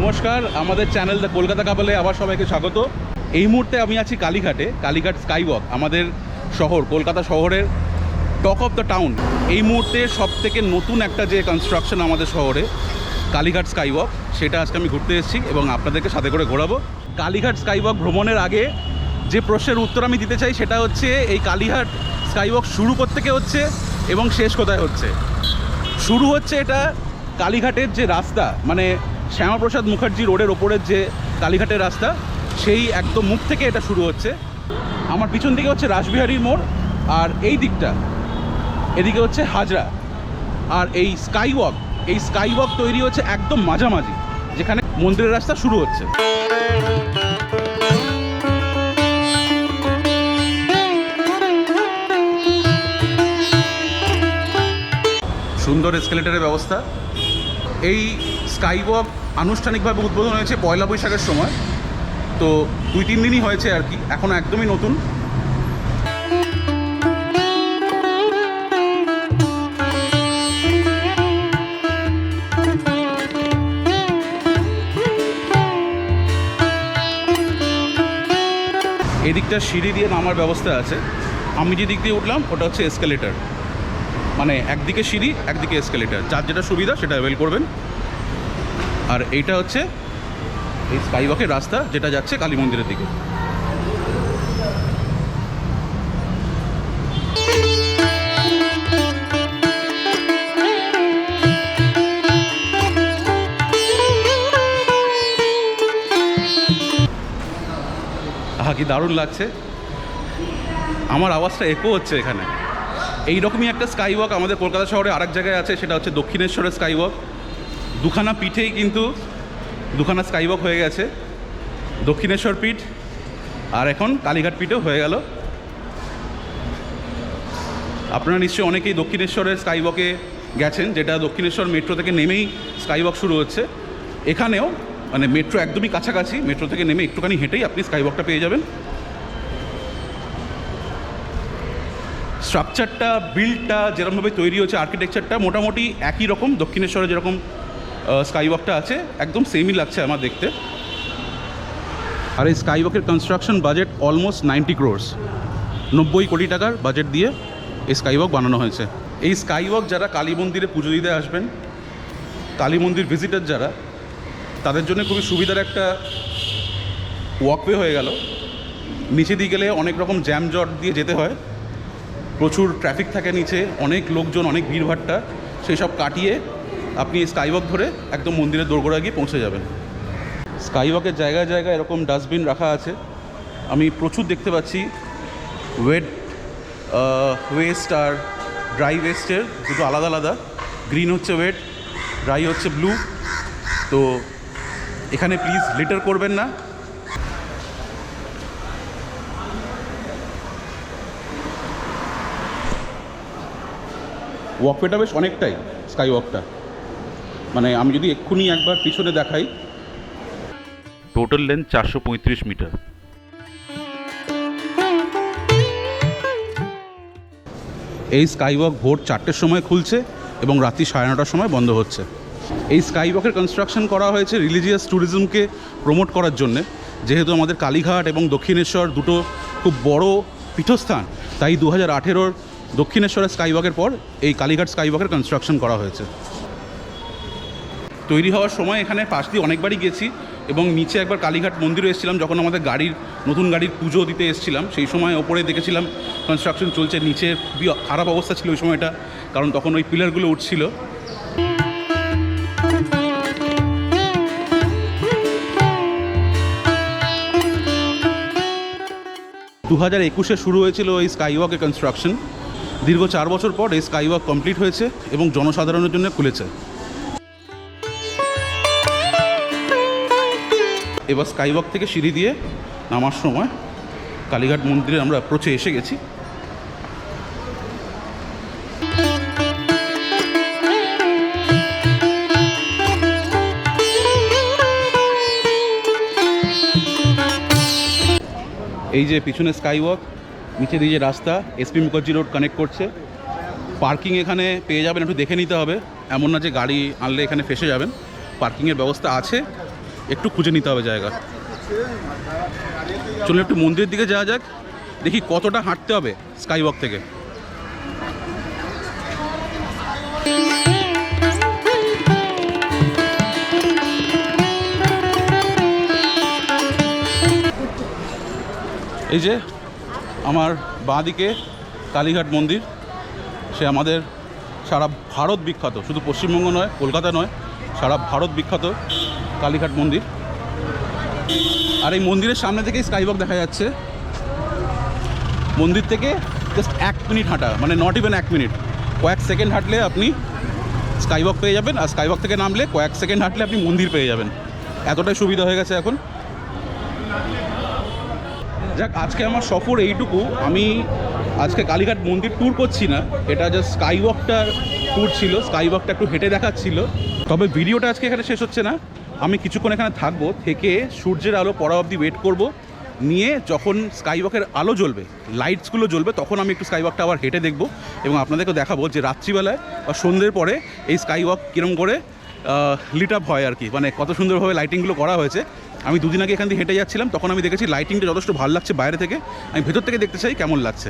নমস্কার, আমাদের channel the Kolkata কাপলে আবার সবাইকে স্বাগত। এই মুহূর্তে আমি আছি কালীঘাটে, কালীঘাট স্কাইওয়াক, আমাদের শহর কলকাতা শহরের টক অফ দ্য টাউন। এই মুহূর্তে সবথেকে নতুন একটা যে কনস্ট্রাকশন আমাদের শহরে, কালীঘাট স্কাইওয়াক, সেটা আজকে আমি ঘুরতে এসেছি এবং আপনাদেরকে সাথে করে ঘোরাবো। কালীঘাট স্কাইওয়াক ভ্রমণের আগে যে প্রশ্নের উত্তর আমি দিতে চাই সেটা হচ্ছে, এই কালীঘাট স্কাইওয়াক শুরু কোত্থেকে হচ্ছে এবং শেষ কোথায় হচ্ছে। শুরু হচ্ছে এটা কালীঘাটের যে রাস্তা, মানে শ্যামাপ্রসাদ মুখার্জি রোডের ওপরের যে কালীঘাটের রাস্তা, সেই একদম মুখ থেকে এটা শুরু হচ্ছে। আমার পিছন দিকে হচ্ছে রাসবিহারীর মোড়, আর এই দিকটা এদিকে হচ্ছে হাজরা। আর এই স্কাইওয়াক তৈরি হচ্ছে একদম মাঝামাঝি, যেখানে মন্দিরের রাস্তা শুরু হচ্ছে। সুন্দর এসকেলেটরের ব্যবস্থা। এই স্কাইওয়াক আনুষ্ঠানিকভাবে উদ্বোধন হয়েছে পয়লা বৈশাখের সময়, তো 2-3 দিনই হয়েছে আর কি, এখনও একদমই নতুন। এদিকটা সিঁড়ি দিয়ে নামার ব্যবস্থা আছে। আমি যে দিক দিয়ে উঠলাম ওটা হচ্ছে এসকেলেটর, মানে একদিকে সিঁড়ি একদিকে এসকেলেটর, যার যেটা সুবিধা সেটা অ্যাভেল করবেন। আর এইটা হচ্ছে এই স্কাইওয়াকের রাস্তা, যেটা যাচ্ছে কালী মন্দিরের দিকে। আহা, কি দারুণ লাগছে। আমার আওয়াজটা একো হচ্ছে এখানে। এইরকমই একটা স্কাইওয়াক আমাদের কলকাতা শহরে আরেক জায়গায় আছে, সেটা হচ্ছে দক্ষিণেশ্বরের স্কাইওয়াক। দুখানা পিঠেই কিন্তু দুখানা স্কাইওয়াক হয়ে গেছে, দক্ষিণেশ্বর পিঠ আর এখন কালীঘাট পিঠেও হয়ে গেল। আপনারা নিশ্চয়ই অনেকেই দক্ষিণেশ্বরের স্কাইওয়াকে গেছেন, যেটা দক্ষিণেশ্বর মেট্রো থেকে নেমেই স্কাইওয়াক শুরু হচ্ছে। এখানেও মানে মেট্রো একদমই কাছাকাছি, মেট্রো থেকে নেমে একটুখানি হেঁটেই আপনি স্কাইওয়াকটা পেয়ে যাবেন। স্ট্রাকচারটা, বিল্ডটা যেরকমভাবে তৈরি হচ্ছে, আর্কিটেকচারটা মোটামুটি একই রকম। দক্ষিণেশ্বরে যেরকম স্কাইওয়াকটা আছে একদম সেমই লাগছে আমার দেখতে। আর এই স্কাইওয়াকের কনস্ট্রাকশন বাজেট অলমোস্ট 90 crores, 90 কোটি টাকার বাজেট দিয়ে এই স্কাইওয়াক বানানো হয়েছে। এই স্কাইওয়াক যারা কালী মন্দিরে পুজো দিতে আসবেন, কালী মন্দির ভিজিটার যারা, তাদের জন্য খুবই সুবিধার একটা ওয়াকওয়ে হয়ে গেল। নিচে দিয়ে গেলে অনেক রকম জ্যাম জট দিয়ে যেতে হয়, প্রচুর ট্রাফিক থাকে নিচে, অনেক লোকজন, অনেক ভিড়ভাট্টা, সেই সব কাটিয়ে আপনি স্কাইওয়াক ধরে একদম মন্দিরের দোরগোড়া গিয়ে পৌঁছে যাবেন। স্কাইওয়াকের জায়গায় জায়গায় এরকম ডাস্টবিন রাখা আছে, আমি প্রচুর দেখতে পাচ্ছি। ওয়েস্ট আর ড্রাই ওয়েস্টের দুটো আলাদা আলাদা, গ্রিন হচ্ছে ওয়েট, ড্রাই হচ্ছে ব্লু। তো এখানে প্লিজ লিটার করবেন না। ওয়াকওয়েটা বেশ অনেকটাই, স্কাইওয়াকটা, মানে আমি যদি এক্ষুনি একবার পিছনে দেখাই, টোটাল লেন্থ 435 মিটার। এই স্কাইওয়াক ভোর 4টের সময় খুলছে এবং রাত্রি 9:30টার সময় বন্ধ হচ্ছে। এই স্কাইওয়াকের কনস্ট্রাকশন করা হয়েছে রিলিজিয়াস ট্যুরিজমকে প্রমোট করার জন্যে। যেহেতু আমাদের কালীঘাট এবং দক্ষিণেশ্বর দুটো খুব বড় পীঠস্থান, তাই 2018-র দক্ষিণেশ্বরের স্কাইওয়াকের পর এই কালীঘাট স্কাইওয়াকের কনস্ট্রাকশন করা হয়েছে। তৈরি হওয়ার সময় এখানে পাশ দিয়ে অনেকবারই গেছি এবং নিচে একবার কালীঘাট মন্দিরে এসেছিলাম, যখন আমাদের নতুন গাড়ির পুজো দিতে এসেছিলাম। সেই সময় ওপরে দেখেছিলাম কনস্ট্রাকশন চলছে, নিচে খুবই খারাপ অবস্থা ছিল ওই সময়টা, কারণ তখন ওই পিলারগুলো উঠছিল। 2021-এ শুরু হয়েছিল এই স্কাইওয়াকের কনস্ট্রাকশন। দীর্ঘ 4 বছর পর এই স্কাইওয়াক কমপ্লিট হয়েছে এবং জনসাধারণের জন্য খুলেছে। এবার স্কাইওয়াক থেকে সিঁড়ি দিয়ে নামার সময় কালীঘাট মন্দিরে আমরা অ্যাপ্রোচে এসে গেছি। এই যে পিছনে স্কাইওয়াক, নিচে দিয়ে যে রাস্তা এসপি মুখার্জি রোড কানেক্ট করছে। পার্কিং এখানে পেয়ে যাবেন, একটু দেখে নিতে হবে, এমন না যে গাড়ি আনলে এখানে ফেসে যাবেন। পার্কিংয়ের ব্যবস্থা আছে একটু খুঁজে নিতে হবে জায়গা। চলুন একটু মন্দিরের দিকে যাওয়া যাক, দেখি কতটা হাঁটতে হবে স্কাই ওয়াক থেকে। এই যে আমার বাঁদিকে কালীঘাট মন্দির, সে আমাদের সারা ভারত বিখ্যাত, শুধু পশ্চিমবঙ্গ নয়, কলকাতা নয়, সারা ভারত বিখ্যাত কালীঘাট মন্দির। আর এই মন্দিরের সামনে থেকেই স্কাই ওয়াক দেখা যাচ্ছে। মন্দির থেকে জাস্ট 1 মিনিট হাঁটা, মানে নট ইভেন 1 মিনিট, কয়েক সেকেন্ড হাঁটলে আপনি স্কাই ওয়াক পেয়ে যাবেন। আর স্কাই ওয়াক থেকে নামলে কয়েক সেকেন্ড হাঁটলে আপনি মন্দির পেয়ে যাবেন। এতটাই সুবিধা হয়ে গেছে এখন। যাক, আজকে আমার সফর এইটুকু। আমি আজকে কালীঘাট মন্দির ট্যুর করছি না, এটা জাস্ট স্কাই ওয়াকটার ট্যুর ছিল। স্কাই ওয়াকটা একটু হেঁটে দেখাচ্ছিল। তবে ভিডিওটা আজকে এখানে শেষ হচ্ছে না, আমি কিছুক্ষণ এখানে থাকবো, থেকে সূর্যের আলো পড়া অবধি ওয়েট করব, নিয়ে যখন স্কাই ওয়াকের আলো জ্বলবে, লাইটসগুলো জ্বলবে, তখন আমি একটু স্কাই ওয়াকটা আবার হেঁটে দেখবো এবং আপনাদেরকে দেখাবো যে রাত্রিবেলায় বা সন্ধ্যের পরে এই স্কাই ওয়াক কীরকম করে লিট আপ হয় আর কি, মানে কত সুন্দরভাবে লাইটিংগুলো করা হয়েছে। আমি দুদিন আগে এখান থেকে হেঁটে যাচ্ছিলাম, তখন আমি দেখেছি লাইটিংটা যথেষ্ট ভালো লাগছে বাইরে থেকে। আমি ভেতর থেকে দেখতে চাই কেমন লাগছে।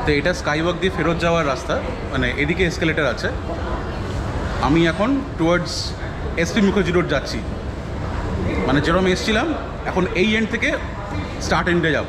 তো এটা স্কাই ওয়াক দিয়ে ফেরত যাওয়ার রাস্তা, মানে এদিকে এসকেলেটার আছে। আমি এখন টুয়ার্ডস এসপি মুখার্জি রোড যাচ্ছি, মানে যেরকম এসছিলাম এখন এই এন্ড থেকে স্টার্ট এন্ডে যাব।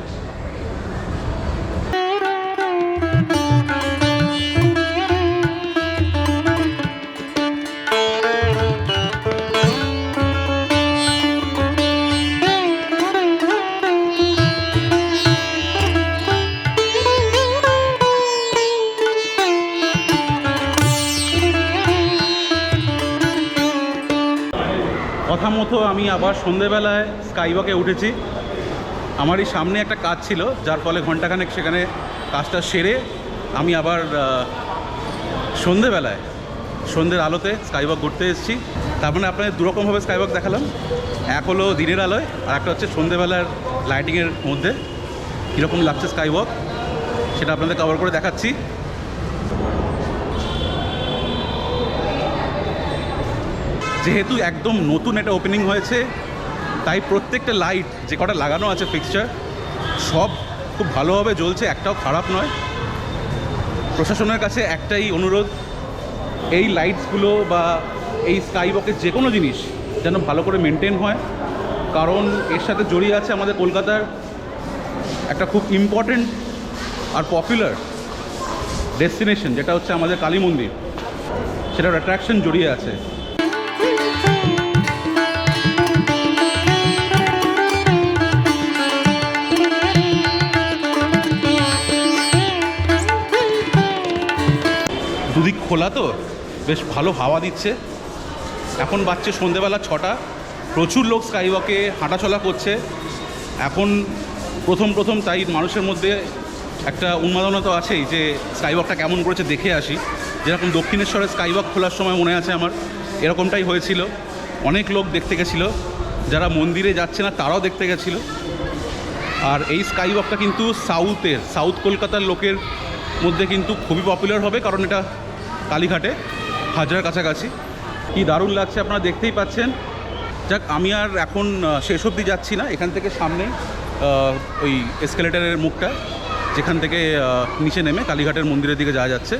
কথা মতো আমি আবার সন্ধেবেলায় স্কাই ওয়াকে উঠেছি। আমারই সামনে একটা কাজ ছিল, যার ফলে ঘন্টাখানেক সেখানে কাজটা সেরে আমি আবার সন্ধেবেলায় সন্ধ্যের আলোতে স্কাই ওয়াক ঘুরতে এসেছি। তার মানে আপনাদের দুরকমভাবে স্কাই ওয়াক দেখালাম, এক হলো দিনের আলোয়, আর একটা হচ্ছে সন্ধেবেলার লাইটিংয়ের মধ্যে কীরকম লাগছে স্কাই ওয়াক, সেটা আপনাদের কভার করে দেখাচ্ছি। যেহেতু একদম নতুন এটা ওপেনিং হয়েছে, তাই প্রত্যেকটা লাইট যে কটা লাগানো আছে ফিক্সচার, সব খুব ভালোভাবে জ্বলছে, একটাও খারাপ নয়। প্রশাসনের কাছে একটাই অনুরোধ, এই লাইটসগুলো বা এই স্কাই ওয়াকের যে কোনো জিনিস যেন ভালো করে মেনটেন হয়, কারণ এর সাথে জড়িয়ে আছে আমাদের কলকাতার একটা খুব ইম্পর্টেন্ট আর পপুলার ডেস্টিনেশন, যেটা হচ্ছে আমাদের কালী মন্দির। সেটার অ্যাট্রাকশন জড়িয়ে আছে। দুদিক খোলা তো বেশ ভালো হাওয়া দিচ্ছে। এখন বাজছে সন্ধেবেলা 6টা। প্রচুর লোক স্কাই ওয়াকে হাঁটাচলা করছে এখন প্রথম, তাই মানুষের মধ্যে একটা উন্মাদনা তো আছেই যে স্কাই ওয়াকটা কেমন করেছে দেখে আসি। যেরকম দক্ষিণেশ্বরে স্কাই ওয়াক খোলার সময় মনে আছে আমার, এরকমটাই হয়েছিল। অনেক লোক দেখতে গেছিলো, যারা মন্দিরে যাচ্ছে না তারাও দেখতে গেছিলো। আর এই স্কাই ওয়াকটা কিন্তু সাউথ কলকাতার লোকের মধ্যে কিন্তু খুবই পপুলার হবে, কারণ এটা কালীঘাটে হাজার কাছাকাছি। কি দারুণ লাগছে আপনারা দেখতেই পাচ্ছেন। যাক, আমি আর এখন শেষ অবধি যাচ্ছি না, এখান থেকে সামনে ওই এসকেলেটারের মুখটা, যেখান থেকে নিচে নেমে কালীঘাটের মন্দিরের দিকে যাওয়া যাচ্ছে।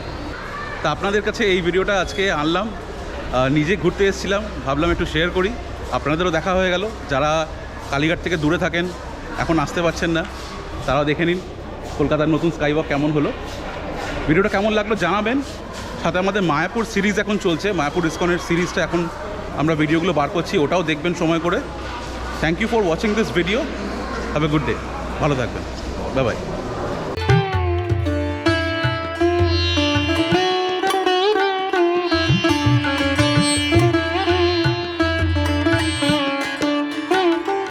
তা আপনাদের কাছে এই ভিডিওটা আজকে আনলাম, নিজে ঘুরতে এসেছিলাম, ভাবলাম একটু শেয়ার করি। আপনাদেরও দেখা হয়ে গেল, যারা কালীঘাট থেকে দূরে থাকেন, এখন আসতে পারছেন না, তারাও দেখে নিন কলকাতার নতুন স্কাই ওয়াক কেমন হলো। ভিডিওটা কেমন লাগলো জানাবেন। সাথে আমাদের মায়াপুর সিরিজ এখন চলছে, মায়াপুর ইসকনের সিরিজটা এখন আমরা ভিডিওগুলো বার করছি, ওটাও দেখবেন সময় করে। Thank you for watching this video. Have a good day, ভালো থাকবেন, বাই বাই।